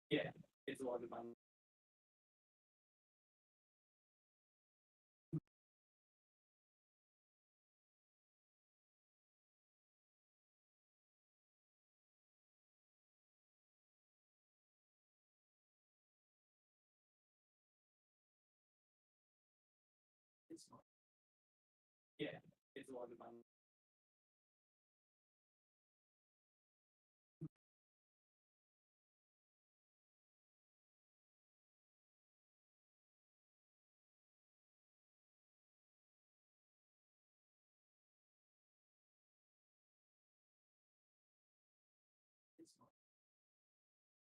Yeah, it's a lot of fun. Yeah, it's a lot of fun.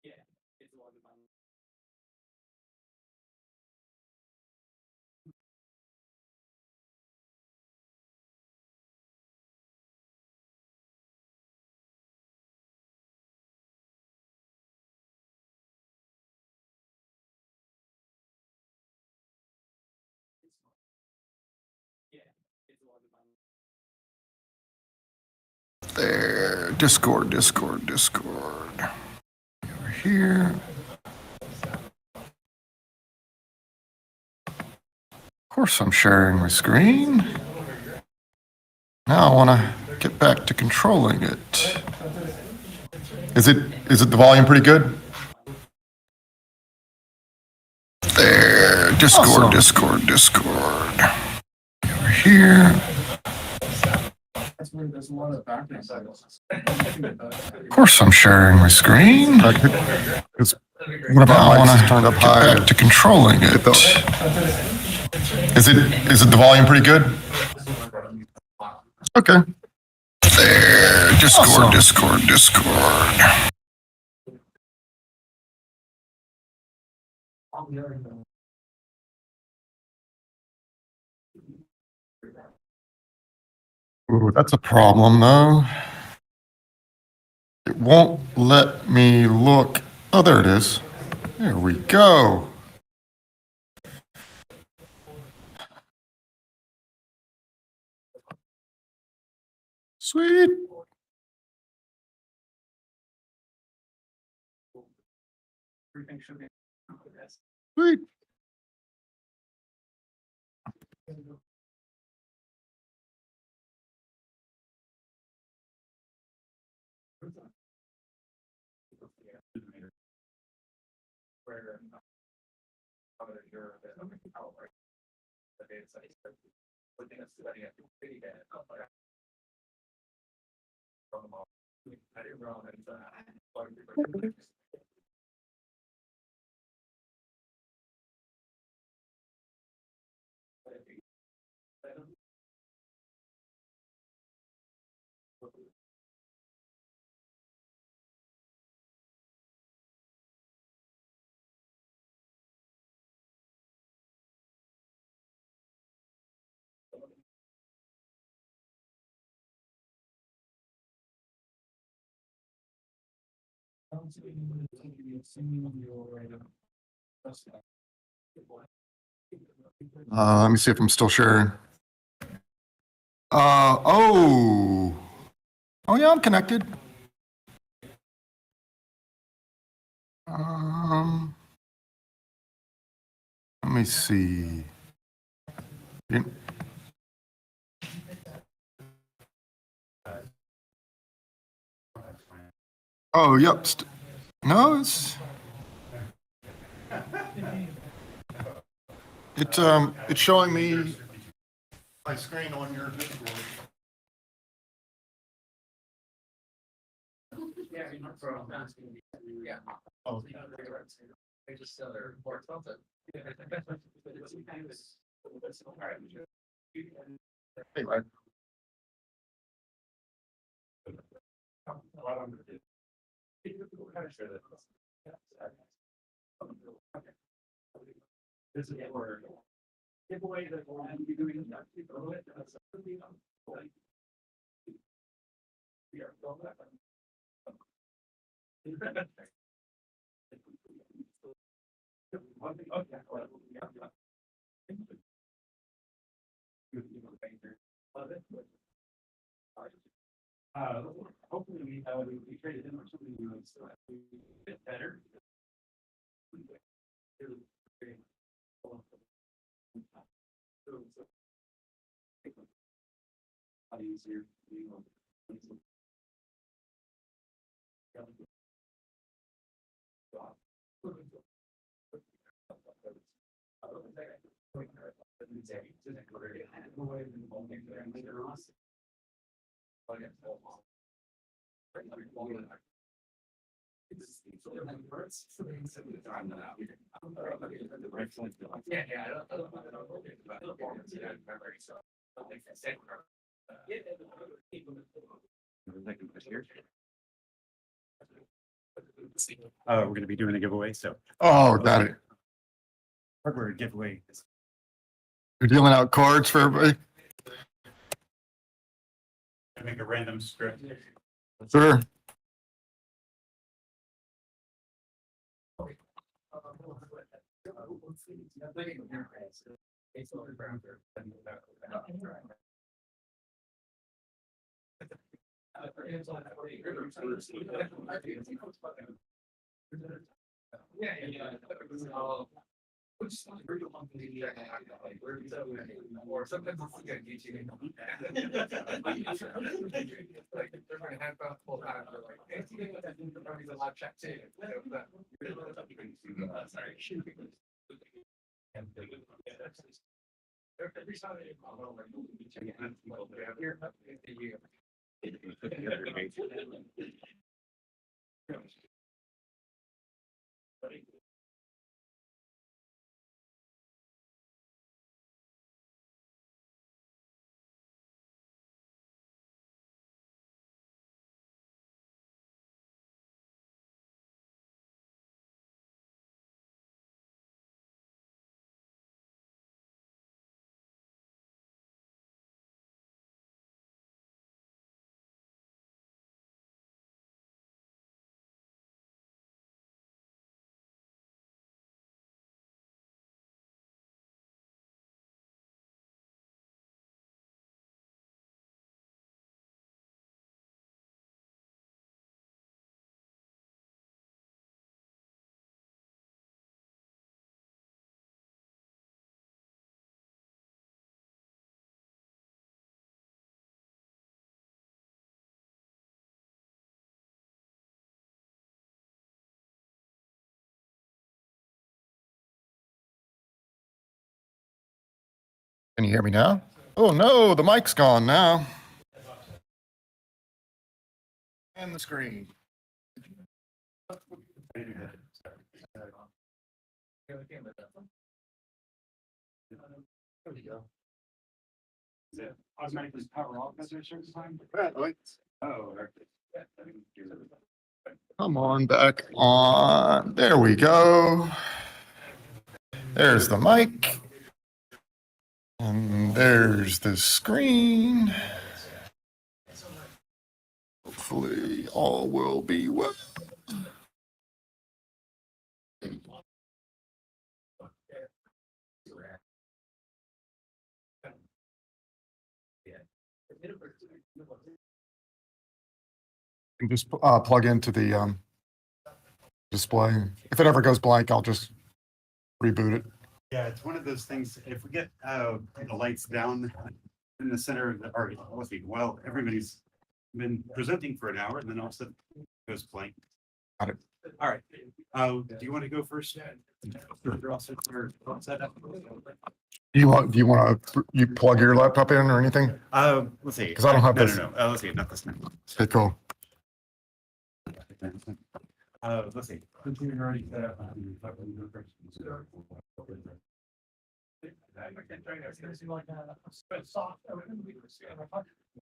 Yeah, it's a lot of fun. Yeah, it's a lot of fun. There, Discord. Over here. Of course, I'm sharing my screen. Now I want to get back to controlling it. Is it the volume pretty good? There, Discord. Over here. Of course, I'm sharing my screen. One of our mics is turned up high. Get back to controlling it. Is it the volume pretty good? Okay. There, Discord. Ooh, that's a problem though. It won't let me look. Oh, there it is. There we go. Sweet. Sweet. Let me see if I'm still sharing. Oh yeah, I'm connected. Let me see. Oh, yep. No, it's showing me my screen on your Discord. Yeah. Oh. I just sell their report something. Hey, Mike. This is where giveaway that we'll be doing. We are going back. Hopefully we traded him or something, so we get better. Easier. We're going to be doing a giveaway, so Oh, got it. hardware giveaway. You're dealing out cards for everybody? I make a random script. Sure. Or sometimes I'll see on YouTube. Like they're trying to have fun the whole time. They're like, hey, it's a live chat too. Sorry. Every time Can you hear me now? Oh no, the mic's gone now. And the screen. There we go. Is it automatically power off at a certain time? Oh, Come on back on. There we go. There's the mic. And there's the screen. Hopefully all will be well. And just plug into the display. If it ever goes blank, I'll just reboot it. yeah, it's one of those things. If we get the lights down in the center of the, or let's see, well, everybody's been presenting for an hour and then all of a sudden it goes blank. Got it. All right. Do you want to go first? You're all set for all set up? Do you want to you plug your laptop in or anything? Let's see. 'Cause I don't have no, this. No. Let's see. Not this time. Okay, cool. Let's see. Computer already set up.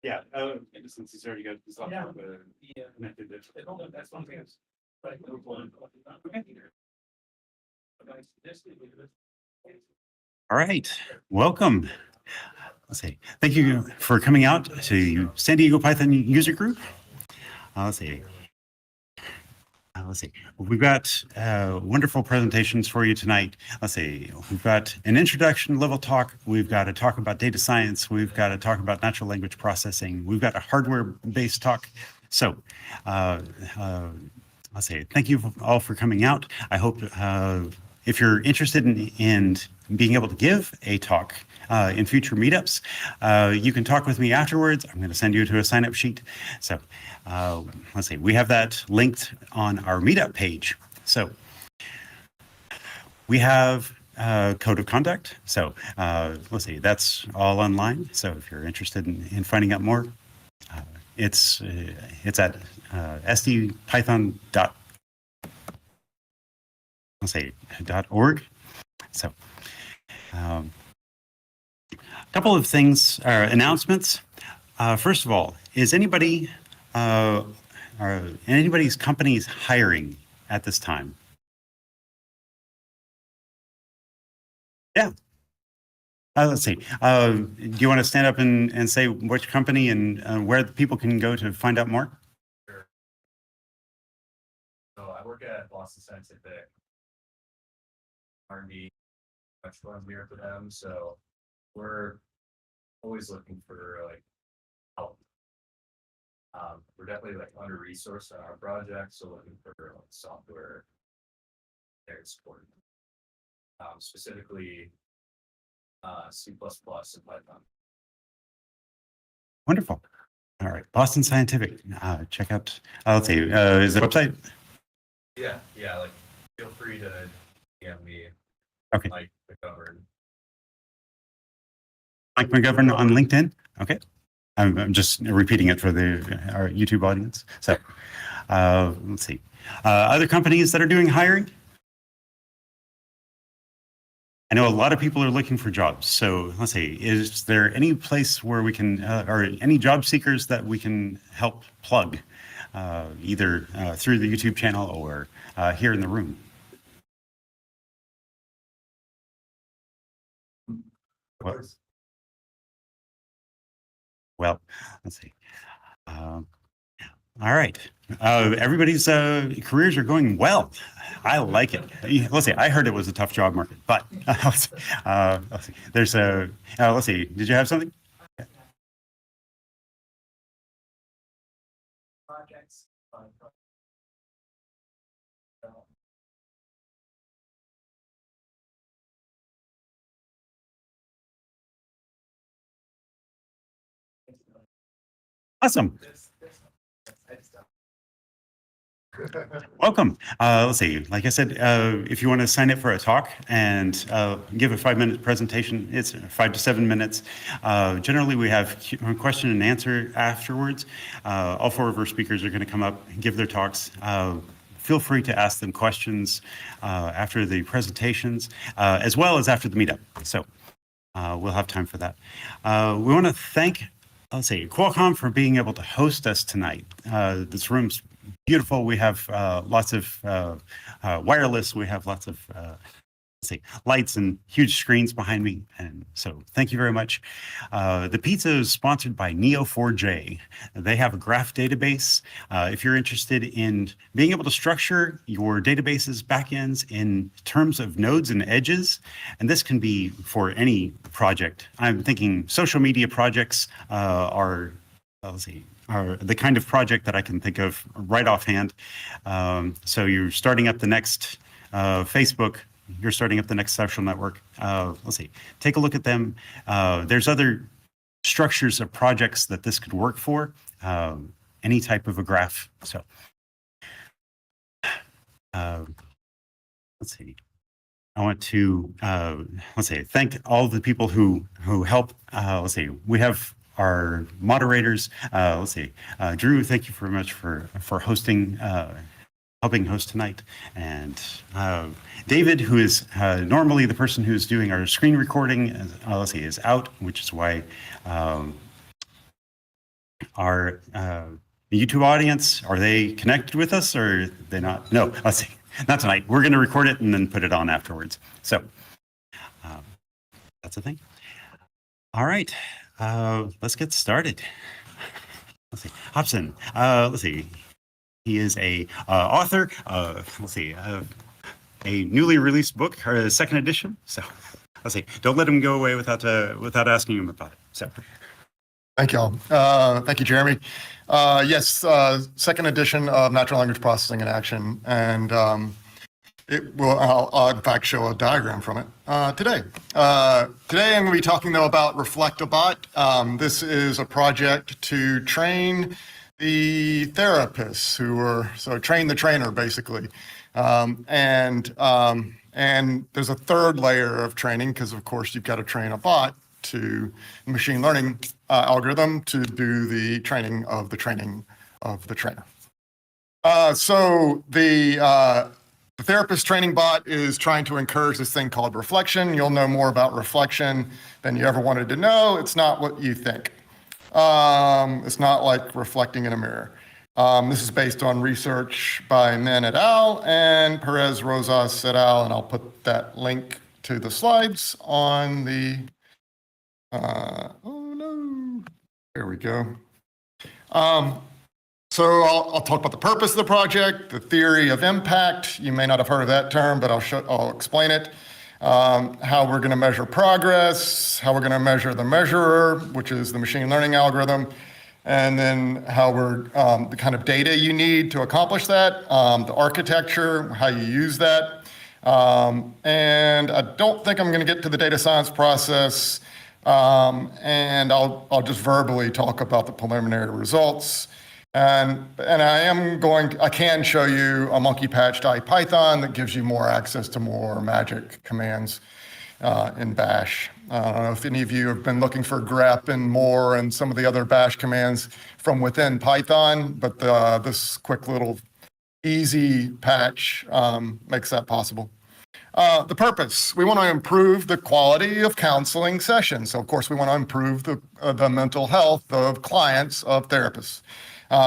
Yeah. Since he's already got the software connected. That's one thing. All right, welcome. Let's see. Thank you for coming out to San Diego Python user group. Let's see. Let's see. We've got wonderful presentations for you tonight. Let's see. We've got an introduction level talk. We've got a talk about data science. We've got a talk about natural language processing. We've got a hardware-based talk. So let's see. Thank you all for coming out. I hope if you're interested in being able to give a talk in future meetups, you can talk with me afterwards. I'm going to send you to a sign-up sheet. So let's see, we have that linked on our meetup page. So we have code of conduct. So let's see, that's all online. So if you're interested in finding out more, it's at sdpython.org. So a couple of things, announcements. First of all, is anybody's companies hiring at this time? Yeah. Let's see. Do you want to stand up and say which company and where the people can go to find out more? Sure. So I work at Boston Scientific. R&D, much fun here for them. So we're always looking for like help. We're definitely like under resourced on our project, so looking for like software there to support. Specifically C++ and Python. Wonderful. All right, Boston Scientific. Check out. Let's see. Is the website? Yeah. Like, feel free to DM me. Okay. Mike McGovern. Mike McGovern on LinkedIn. Okay. I'm just repeating it for our YouTube audience. So let's see. Other companies that are doing hiring. I know a lot of people are looking for jobs. So let's see, is there any place where we can, or any job seekers that we can help plug, either through the YouTube channel or here in the room? Well, let's see. All right. Everybody's careers are going well. I like it. Let's see. I heard it was a tough job market, but let's see. There's a, let's see. Did you have something? Projects. Awesome. Welcome. Let's see. Like I said, if you want to sign up for a talk and give a 5-minute presentation, it's 5 to 7 minutes. Generally, we have question and answer afterwards. All 4 of our speakers are going to come up and give their talks. Feel free to ask them questions after the presentations, as well as after the meetup. So we'll have time for that. We want to thank, let's see, Qualcomm for being able to host us tonight. This room's beautiful. We have lots of wireless. We have lots of let's see, lights and huge screens behind me. And so thank you very much. The pizza is sponsored by Neo4j. They have a graph database. If you're interested in being able to structure your database's backends in terms of nodes and edges, and this can be for any project. I'm thinking social media projects are, let's see, are the kind of project that I can think of right offhand. So you're starting up the next Facebook, you're starting up the next social network. Let's see, take a look at them. There's other structures of projects that this could work for, any type of a graph. So let's see. I want to, let's see, thank all the people who help. Let's see, we have our moderators. Let's see, Drew, thank you very much for hosting, helping host tonight. And David, who is normally the person who's doing our screen recording, let's see, is out, which is why our YouTube audience, are they connected with us or are they not? No, let's see, not tonight. We're going to record it and then put it on afterwards. So that's the thing. All right. Let's get started. Let's see, Hobson, let's see. He is a author. Let's see, a newly released book, or second edition. So let's see. Don't let him go away without asking him about it. So. Thank y'all. Thank you, Jeremy. Yes, second edition of Natural Language Processing in Action, and I'll in fact show a diagram from it today. Today I'm going to be talking though about Reflect-a-Bot. This is a project to train the therapists train the trainer basically. And there's a third layer of training because of course you've got to train a bot to machine learning algorithm to do the training of the trainer. So the therapist training bot is trying to encourage this thing called reflection. You'll know more about reflection than you ever wanted to know. It's not what you think. It's not like reflecting in a mirror. This is based on research by Men et al. And Perez Rosas et al. And I'll put that link to the slides on the, oh no, there we go. So I'll talk about the purpose of the project, the theory of impact. You may not have heard of that term, but I'll explain it. How we're going to measure progress, how we're going to measure the measurer, which is the machine learning algorithm, and then how the kind of data you need to accomplish that, the architecture, how you use that. And I don't think I'm going to get to the data science process, and I'll just verbally talk about the preliminary results. And I can show you a monkey patched IPython that gives you more access to more magic commands in Bash. I don't know if any of you have been looking for grep and more and some of the other Bash commands from within Python, but this quick little easy patch makes that possible. The purpose, we want to improve the quality of counseling sessions. So of course we want to improve the mental health of clients, of therapists.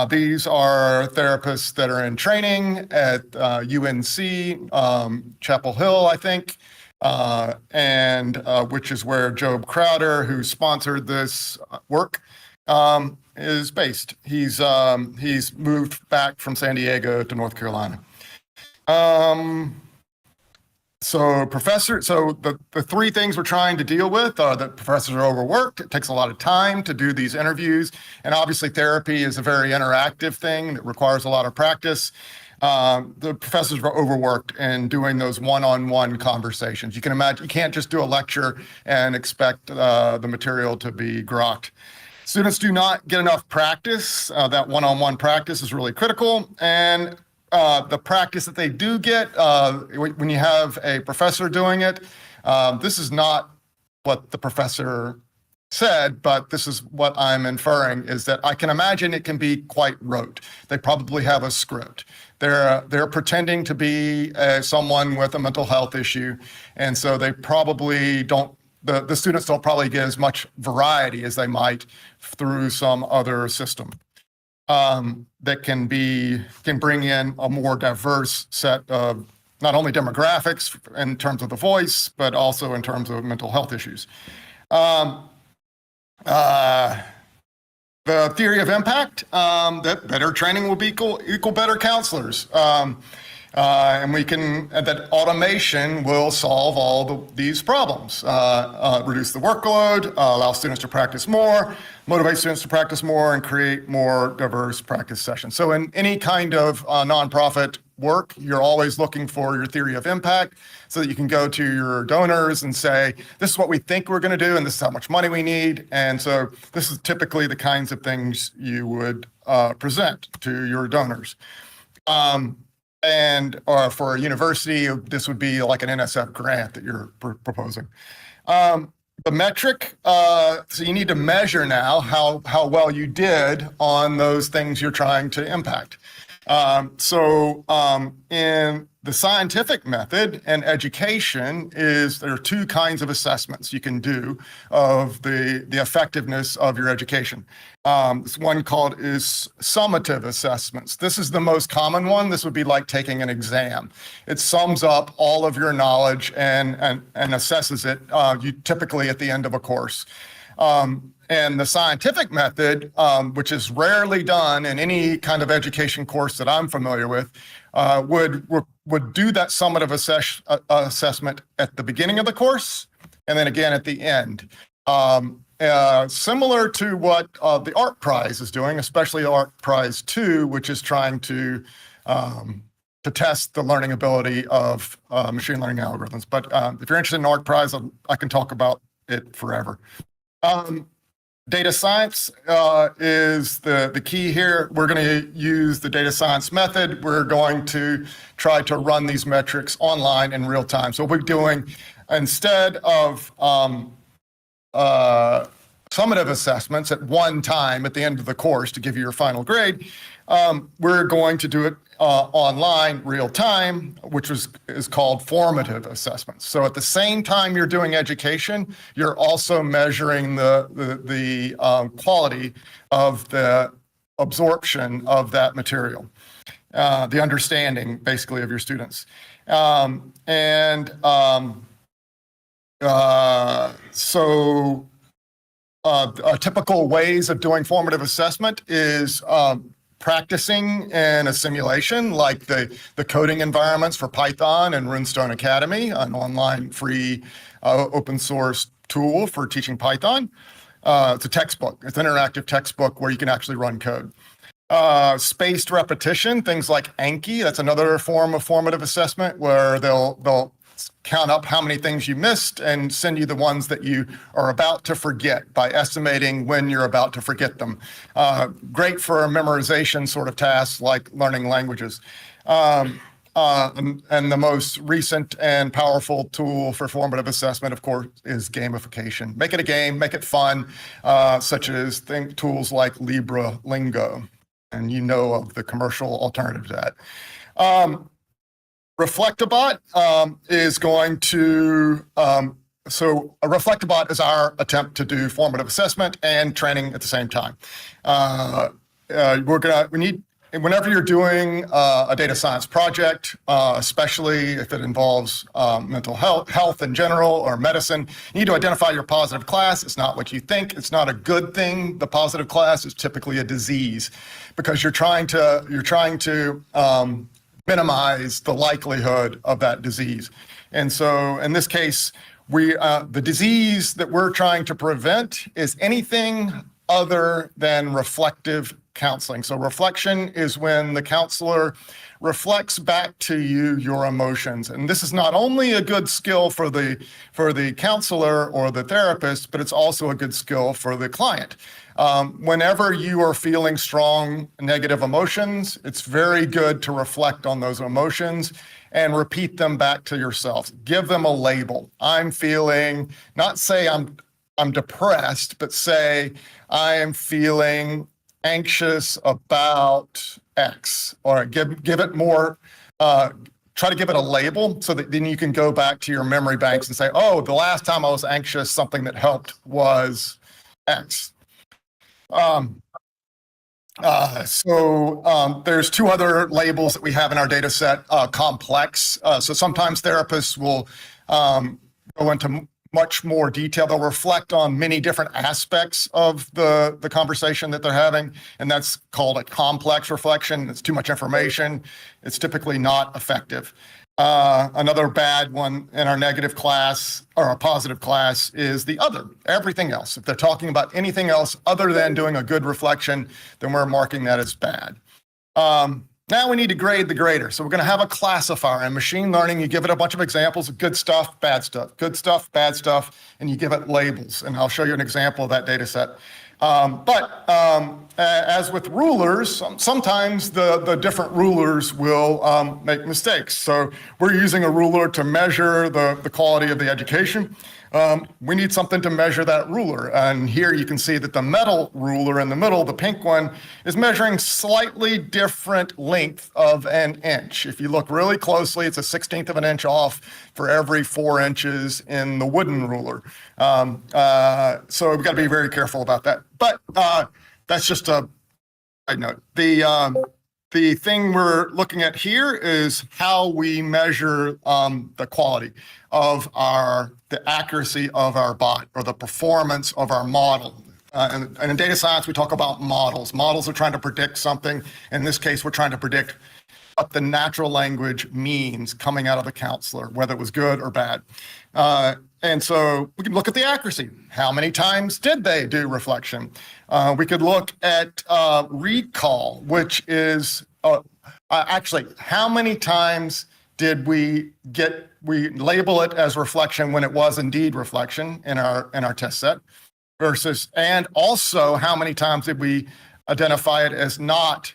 These are therapists that are in training at UNC, Chapel Hill, I think, and which is where Job Crowder, who sponsored this work, is based. He's moved back from San Diego to North Carolina. So the three things we're trying to deal with are that professors are overworked. It takes a lot of time to do these interviews. And obviously therapy is a very interactive thing that requires a lot of practice. The professors are overworked in doing those one-on-one conversations. You can imagine, you can't just do a lecture and expect the material to be grokked. Students do not get enough practice. That one-on-one practice is really critical. And the practice that they do get, when you have a professor doing it, this is not what the professor said, but this is what I'm inferring, is that I can imagine it can be quite rote. They probably have a script. They're pretending to be someone with a mental health issue, and so they probably don't, the students don't probably get as much variety as they might through some other system. That can bring in a more diverse set of not only demographics in terms of the voice, but also in terms of mental health issues. The theory of impact, that better training will equal better counselors. And that automation will solve all these problems, reduce the workload, allow students to practice more, motivate students to practice more, and create more diverse practice sessions. So in any kind of nonprofit work, you're always looking for your theory of impact so that you can go to your donors and say, this is what we think we're going to do, and this is how much money we need. And so this is typically the kinds of things you would present to your donors. And for a university, this would be like an NSF grant that you're proposing. The metric, so you need to measure now how well you did on those things you're trying to impact. In the scientific method and education there are two kinds of assessments you can do of the effectiveness of your education. This one called is summative assessments. This is the most common one. This would be like taking an exam. It sums up all of your knowledge and assesses it, you typically at the end of a course. And the scientific method, which is rarely done in any kind of education course that I'm familiar with, would do that summative assessment at the beginning of the course and then again at the end. Similar to what the ARC Prize is doing, especially ARC Prize 2, which is trying to test the learning ability of machine learning algorithms. But if you're interested in ARC Prize, I can talk about it forever. Data science is the key here. We're going to use the data science method. We're going to try to run these metrics online in real time. So we're doing, instead of summative assessments at one time at the end of the course to give you your final grade, we're going to do it online, real time, which is called formative assessments. So at the same time you're doing education, you're also measuring the quality of the absorption of that material, the understanding basically of your students. Typical ways of doing formative assessment is practicing in a simulation, like the coding environments for Python and Runestone Academy, an online free open source tool for teaching Python. It's a textbook. It's an interactive textbook where you can actually run code. Spaced repetition, things like Anki, that's another form of formative assessment where they'll count up how many things you missed and send you the ones that you are about to forget by estimating when you're about to forget them. Great for memorization sort of tasks like learning languages. And the most recent and powerful tool for formative assessment, of course, is gamification. Make it a game, make it fun, such as tools like Libra Lingo. And you know of the commercial alternative to that. Reflectabot is going to, so a Reflectabot is our attempt to do formative assessment and training at the same time. Whenever you're doing a data science project, especially if it involves mental health in general or medicine, you need to identify your positive class. It's not what you think. It's not a good thing. The positive class is typically a disease because you're trying to minimize the likelihood of that disease. And so in this case, the disease that we're trying to prevent is anything other than reflective counseling. So reflection is when the counselor reflects back to you your emotions. And this is not only a good skill for the counselor or the therapist, but it's also a good skill for the client. Whenever you are feeling strong negative emotions, it's very good to reflect on those emotions and repeat them back to yourself. Give them a label. I'm feeling, not say I'm depressed, but say I am feeling anxious about X, or give it more, try to give it a label so that then you can go back to your memory banks and say, oh, the last time I was anxious, something that helped was X. There's two other labels that we have in our data set, complex. So sometimes therapists will go into much more detail. They'll reflect on many different aspects of the conversation that they're having, and that's called a complex reflection. It's too much information. It's typically not effective. Another bad one in our negative class or our positive class is the other, everything else. If they're talking about anything else other than doing a good reflection, then we're marking that as bad. Now we need to grade the grader. So we're going to have a classifier. In machine learning, you give it a bunch of examples of good stuff, bad stuff, good stuff, bad stuff, and you give it labels. And I'll show you an example of that data set. As with rulers, sometimes the different rulers will make mistakes. So we're using a ruler to measure the quality of the education. We need something to measure that ruler. And here you can see that the metal ruler in the middle, the pink one, is measuring slightly different length of an inch. If you look really closely, it's a 1/16 of an inch off for every 4 inches in the wooden ruler. So we've got to be very careful about that. But that's just a side note. the thing we're looking at here is how we measure the quality of the accuracy of our bot or the performance of our model. And in data science, we talk about models. Models are trying to predict something. In this case, we're trying to predict what the natural language means coming out of the counselor, whether it was good or bad. And so we can look at the accuracy. How many times did they do reflection? We could look at recall, which is actually how many times did we label it as reflection when it was indeed reflection in our test set versus, and also how many times did we identify it as not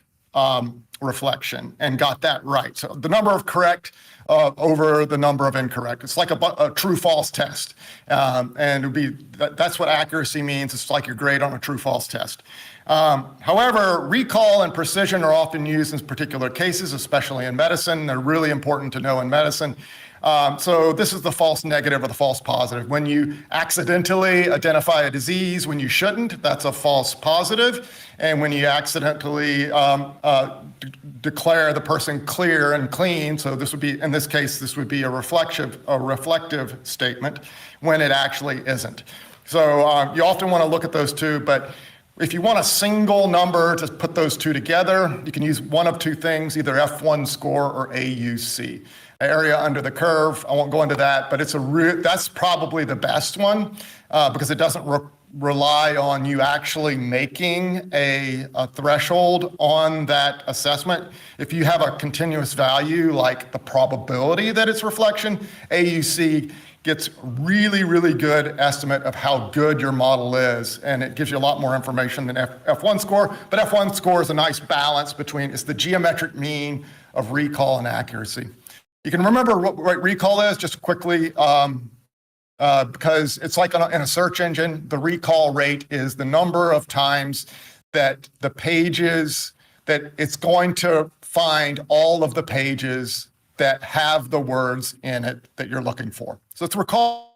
reflection and got that right. So the number of correct over the number of incorrect. It's like a true-false test. And it would be that's what accuracy means. It's like your grade on a true-false test. However, recall and precision are often used in particular cases, especially in medicine. They're really important to know in medicine. So this is the false negative or the false positive. When you accidentally identify a disease when you shouldn't, that's a false positive. And when you accidentally declare the person clear and clean, so this would be, in this case, this would be a reflective statement when it actually isn't. So you often want to look at those two, but if you want a single number to put those two together, you can use one of two things, either F1 score or AUC. Area under the curve, I won't go into that, but that's probably the best one because it doesn't rely on you actually making a threshold on that assessment. If you have a continuous value, like the probability that it's reflection, AUC gets really, really good estimate of how good your model is, and it gives you a lot more information than F1 score, but F1 score is a nice balance between, it's the geometric mean of recall and accuracy. You can remember what recall is, just quickly, because it's like in a search engine, the recall rate is the number of times that the pages, that it's going to find all of the pages that have the words in it that you're looking for. So it's recall.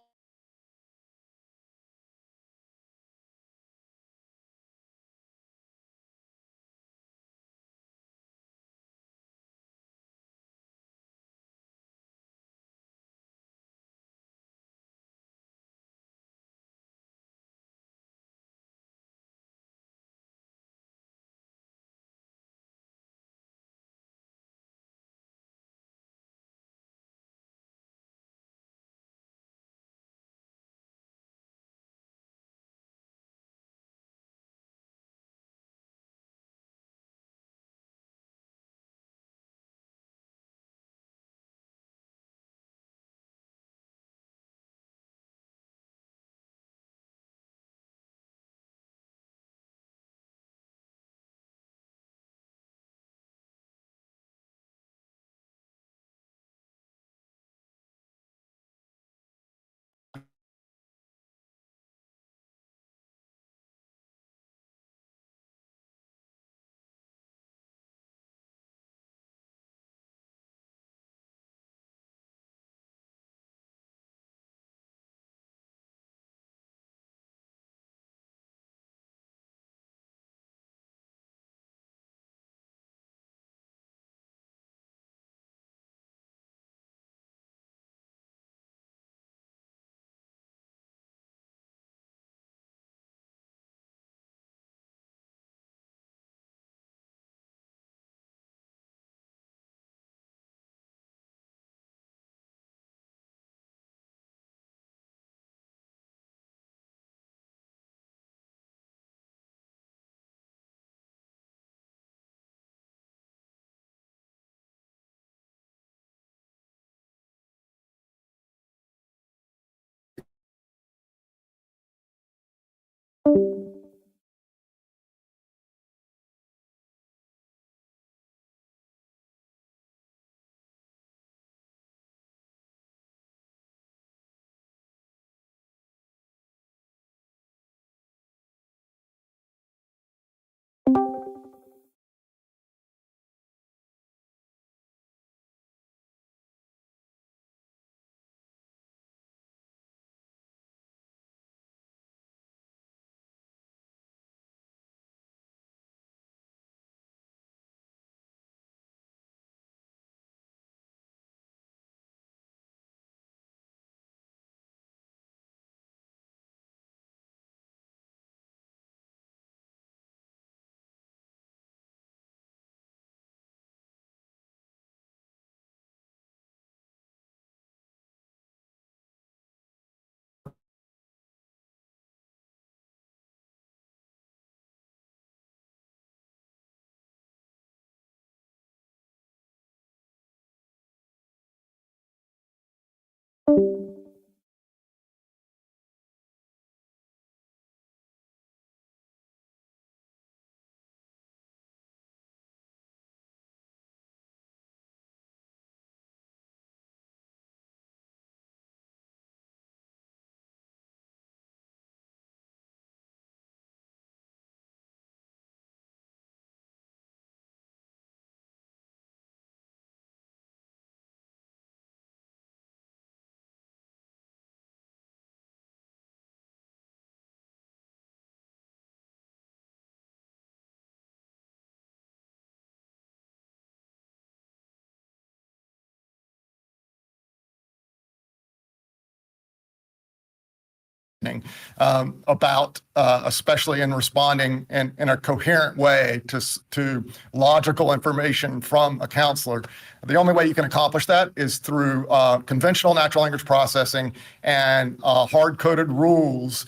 about, especially in responding in a coherent way to logical information from a counselor. The only way you can accomplish that is through conventional natural language processing and hard-coded rules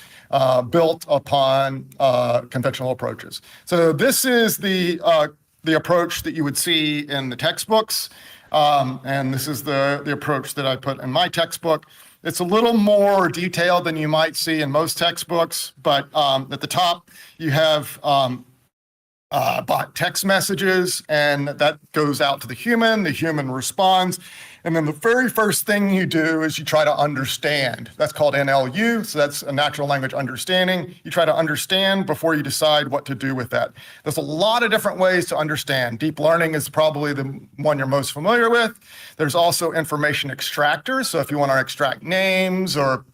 built upon conventional approaches. So this is the approach that you would see in the textbooks, and this is the approach that I put in my textbook. It's a little more detailed than you might see in most textbooks, but at the top you have bot text messages, and that goes out to the human responds. And then the very first thing you do is you try to understand. That's called NLU, so that's a natural language understanding. You try to understand before you decide what to do with that. There's a lot of different ways to understand. Deep learning is probably the one you're most familiar with. There's also information extractors, so if you want to extract names or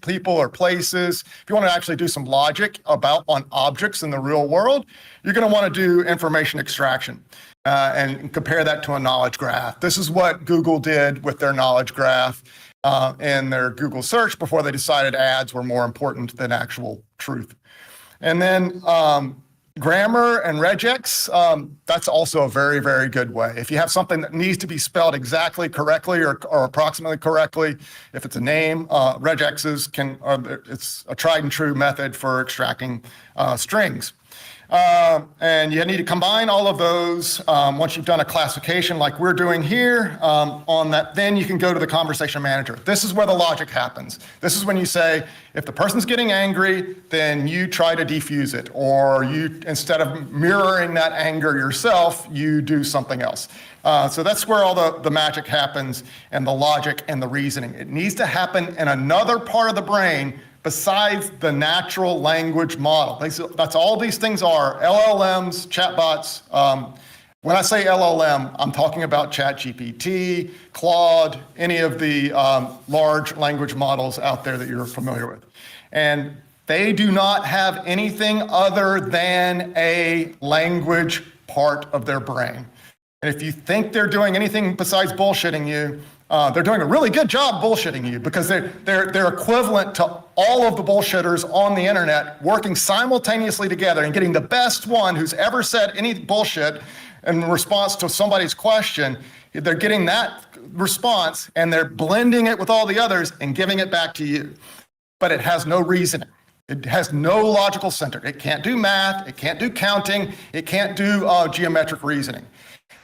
people or places, if you want to actually do some logic on objects in the real world, you're going to want to do information extraction. And compare that to a knowledge graph. This is what Google did with their knowledge graph in their Google search before they decided ads were more important than actual truth. And then grammar and regex, that's also a very, very good way. If you have something that needs to be spelled exactly correctly or approximately correctly, if it's a name, regexes it's a tried and true method for extracting strings. And you need to combine all of those. Once you've done a classification like we're doing here on that, then you can go to the conversation manager. This is where the logic happens. This is when you say, if the person's getting angry, then you try to defuse it, or you, instead of mirroring that anger yourself, you do something else. So that's where all the magic happens, and the logic and the reasoning. It needs to happen in another part of the brain besides the natural language model. That's all these things are, LLMs, chatbots. When I say LLM, I'm talking about ChatGPT, Claude, any of the large language models out there that you're familiar with. And they do not have anything other than a language part of their brain. And if you think they're doing anything besides bullshitting you, they're doing a really good job bullshitting you, because they're equivalent to all of the bullshitters on the internet working simultaneously together and getting the best one who's ever said any bullshit in response to somebody's question. They're getting that response and they're blending it with all the others and giving it back to you. But it has no reasoning. It has no logical center. It can't do math. It can't do counting. It can't do geometric reasoning.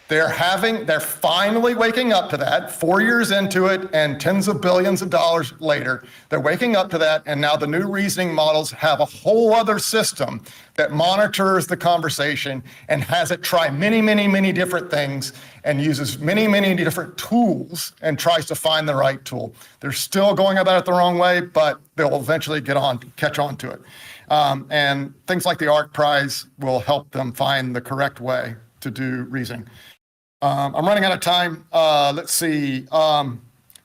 They're finally waking up to that 4 years into it, and tens of billions of dollars later, they're waking up to that. And now the new reasoning models have a whole other system that monitors the conversation and has it try many, many, many different things and uses many, many different tools and tries to find the right tool. They're still going about it the wrong way, but they'll eventually catch on to it. And things like the ARC Prize will help them find the correct way to do reasoning. I'm running out of time. Let's see.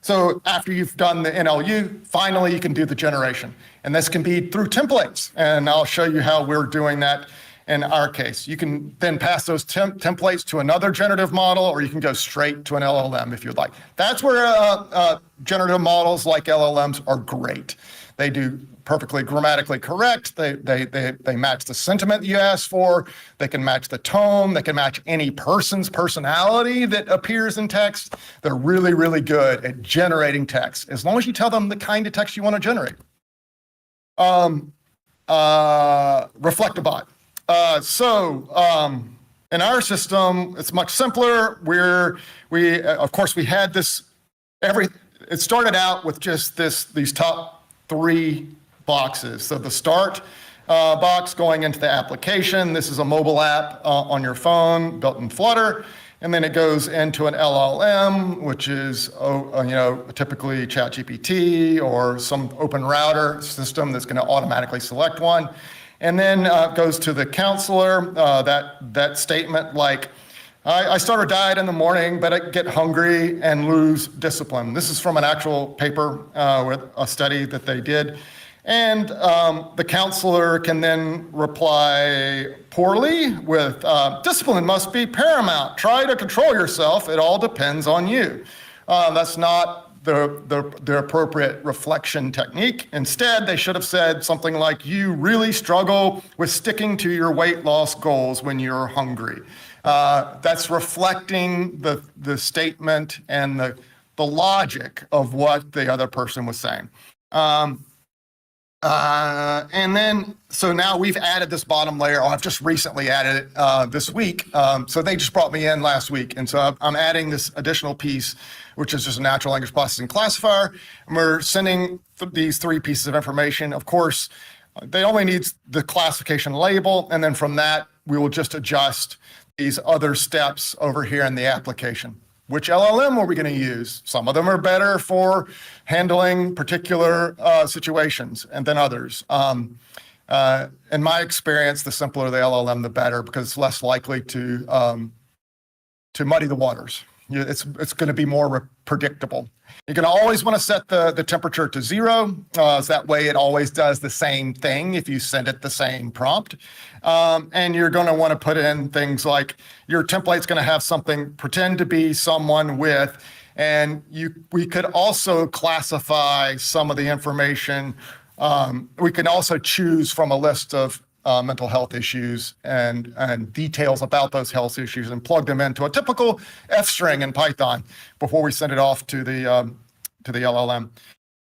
So after you've done the NLU, finally you can do the generation. And this can be through templates. And I'll show you how we're doing that in our case. You can then pass those templates to another generative model, or you can go straight to an LLM if you'd like. That's where generative models like LLMs are great. They do perfectly grammatically correct. They match the sentiment you asked for. They can match the tone. They can match any person's personality that appears in text. They're really, really good at generating text, as long as you tell them the kind of text you want to generate. Reflect-a-bot. In our system, it's much simpler. Of course, we had this. It started out with just these top 3 boxes. So the start box going into the application. This is a mobile app on your phone built in Flutter. And then it goes into an LLM, which is typically ChatGPT or some open router system that's going to automatically select one. And then it goes to the counselor, that statement like, I start a diet in the morning, but I get hungry and lose discipline. This is from an actual paper with a study that they did. And the counselor can then reply poorly with, discipline must be paramount. Try to control yourself. It all depends on you. That's not the appropriate reflection technique. Instead, they should have said something like, you really struggle with sticking to your weight loss goals when you're hungry. That's reflecting the statement and the logic of what the other person was saying. And then, so now we've added this bottom layer. I've just recently added it this week. So they just brought me in last week. And so I'm adding this additional piece, which is just a natural language processing classifier. And we're sending these 3 pieces of information. Of course, they only need the classification label. And then from that, we will just adjust these other steps over here in the application. Which LLM are we going to use? Some of them are better for handling particular situations and than others. In my experience, the simpler the LLM, the better, because it's less likely to muddy the waters. It's going to be more predictable. You're going to always want to set the temperature to 0. So that way it always does the same thing if you send it the same prompt. And you're going to want to put in things like your template's going to have something, pretend to be someone with, and we could also classify some of the information. We can also choose from a list of mental health issues and details about those health issues and plug them into a typical F string in Python before we send it off to the LLM.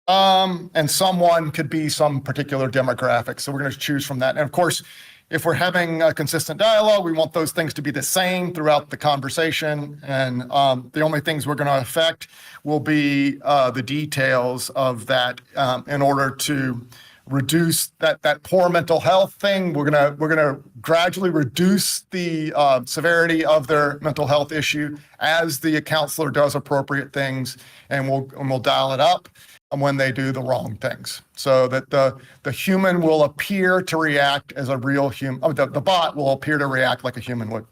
And someone could be some particular demographic. So we're going to choose from that. And of course, if we're having a consistent dialogue, we want those things to be the same throughout the conversation. And the only things we're going to affect will be the details of that in order to reduce that poor mental health thing. We're gonna gradually reduce the severity of their mental health issue as the counselor does appropriate things, and we'll dial it up when they do the wrong things, so that the human will appear to react as a real human. The bot will appear to react like a human would.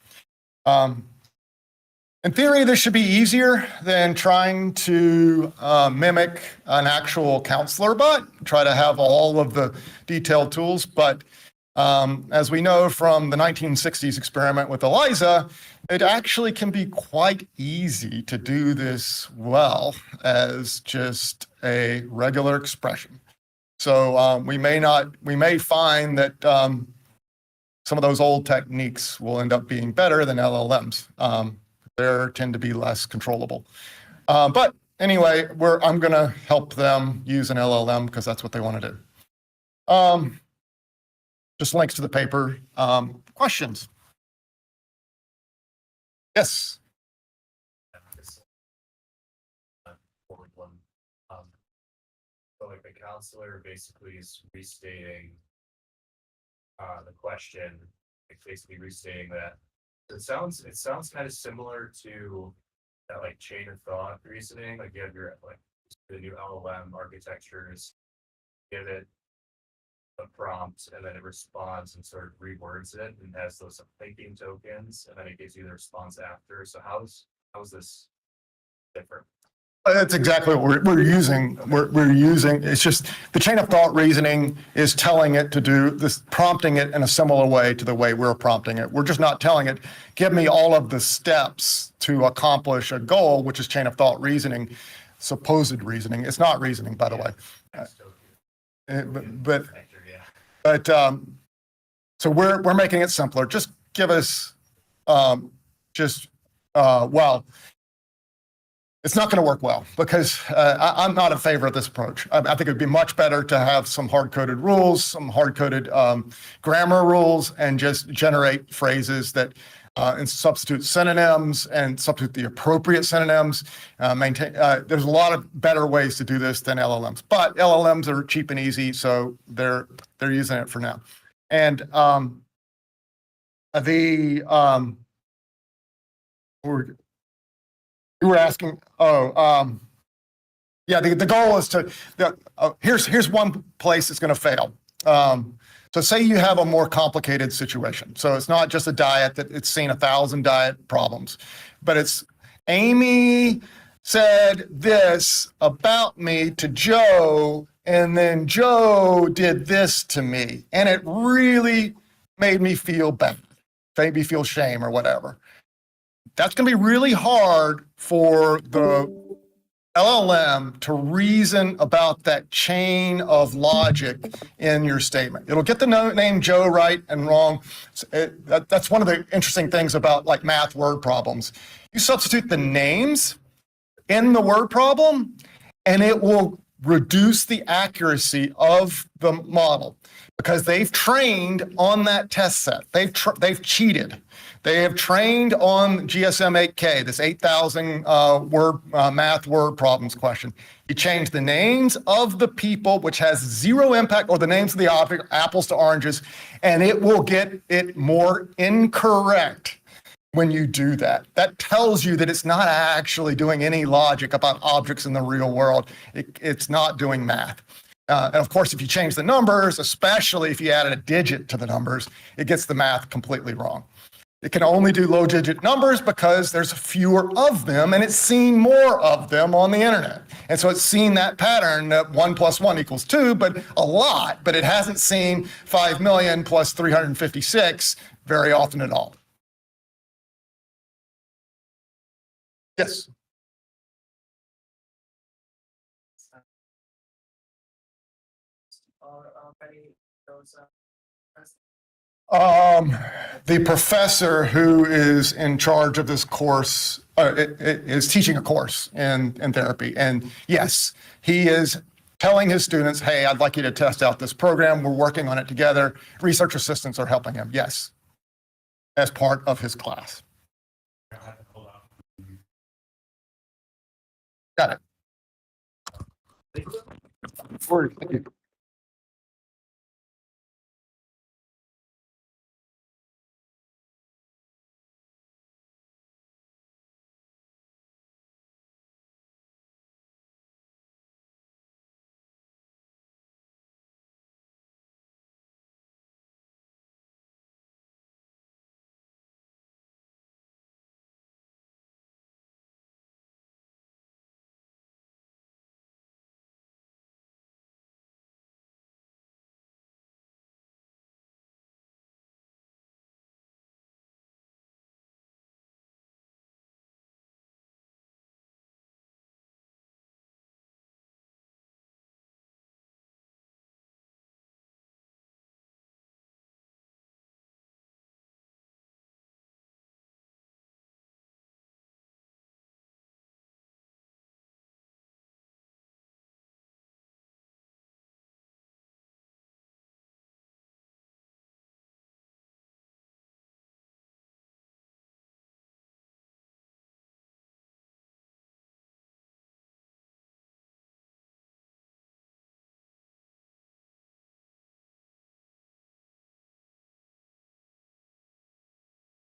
In theory, this should be easier than trying to mimic an actual counselor bot, try to have all of the detailed tools. But as we know from the 1960s experiment with ELIZA, it actually can be quite easy to do this well as just a regular expression. So we may find that some of those old techniques will end up being better than LLMs. They tend to be less controllable. But anyway, I'm going to help them use an LLM because that's what they want to do. Just links to the paper. Questions? Yes. Forward one. So like the counselor basically is restating the question, like basically restating that. It sounds kind of similar to that like chain of thought reasoning. Like you have your like the new LLM architectures, give it a prompt and then it responds and sort of rewords it and has those thinking tokens, and then it gives you the response after. So how's this different? That's exactly what we're using. We're using, it's just the chain of thought reasoning is telling it to do this, prompting it in a similar way to the way we're prompting it. We're just not telling it, give me all of the steps to accomplish a goal, which is chain of thought reasoning, supposed reasoning. It's not reasoning, by the way. But so we're making it simpler. Just give us, well, it's not going to work well because I'm not in favor of this approach. I think it'd be much better to have some hard-coded rules, some hard-coded grammar rules, and just generate phrases that and substitute synonyms and substitute the appropriate synonyms. There's a lot of better ways to do this than LLMs, but LLMs are cheap and easy, so they're using it for now. And you were asking, yeah, the goal is to, here's one place it's going to fail. So say you have a more complicated situation. So it's not just a diet that it's seen 1,000 diet problems, but it's Amy said this about me to Joe, and then Joe did this to me, and it really made me feel bad, made me feel shame or whatever. That's going to be really hard for the LLM to reason about that chain of logic in your statement. It'll get the name Joe right and wrong. That's one of the interesting things about like math word problems. You substitute the names in the word problem, and it will reduce the accuracy of the model because they've trained on that test set. They've cheated. They have trained on GSM 8K, this 8,000 word math word problems question. You change the names of the people, which has zero impact, or the names of the object, apples to oranges, and it will get it more incorrect when you do that. That tells you that it's not actually doing any logic about objects in the real world. It's not doing math. And of course, if you change the numbers, especially if you added a digit to the numbers, it gets the math completely wrong. It can only do low digit numbers because there's fewer of them and it's seen more of them on the internet. And so it's seen that pattern that 1 + 1 = 2, but a lot, but it hasn't seen 5 million plus 356 very often at all. Yes. The professor who is in charge of this course is teaching a course in therapy. And yes, he is telling his students, hey, I'd like you to test out this program. We're working on it together. Research assistants are helping him. Yes, as part of his class. Got it. Thank you.